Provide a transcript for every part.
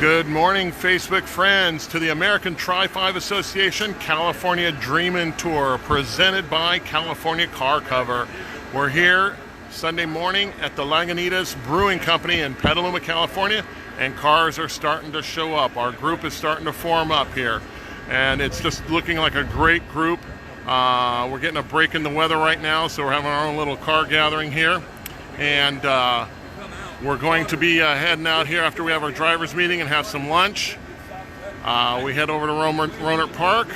Good morning, Facebook friends, to the American Trifive Association California Dreamin' Tour, presented by California Car Cover. We're here Sunday morning at the Langunitas Brewing Company in Petaluma, California, and cars are starting to show up. Our group is starting to form up here, and it's just looking like a great group. We're getting a break in the weather right now, so we're having our own little car gathering here, and we're going to be heading out here after we have our driver's meeting and have some lunch. We head over to Rohnert Park,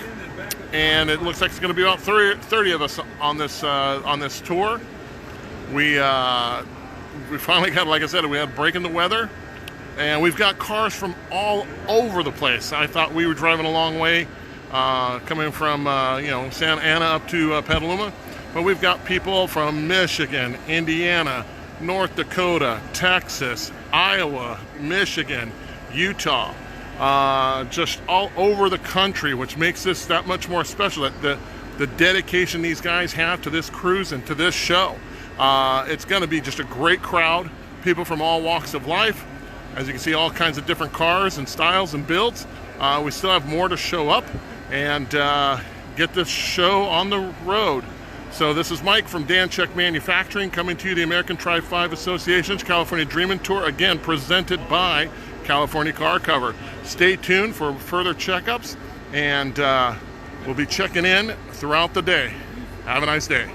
and it looks like it's going to be about 30 of us on this tour. We finally got, like I said, we had a break in the weather, and we've got cars from all over the place. I thought we were driving a long way, coming from Santa Ana up to Petaluma, but we've got people from Michigan, Indiana, North Dakota, Texas, Iowa, Michigan, Utah, just all over the country, which makes this that much more special. That the dedication these guys have to this cruise and to this show. It's going to be just a great crowd, people from all walks of life. As you can see, all kinds of different cars and styles and builds. We still have more to show up and get this show on the road. So this is Mike from Danchuk Manufacturing, coming to you, the American Trifive Association's California Dreamin' Tour, again presented by California Car Cover. Stay tuned for further checkups, and we'll be checking in throughout the day. Have a nice day.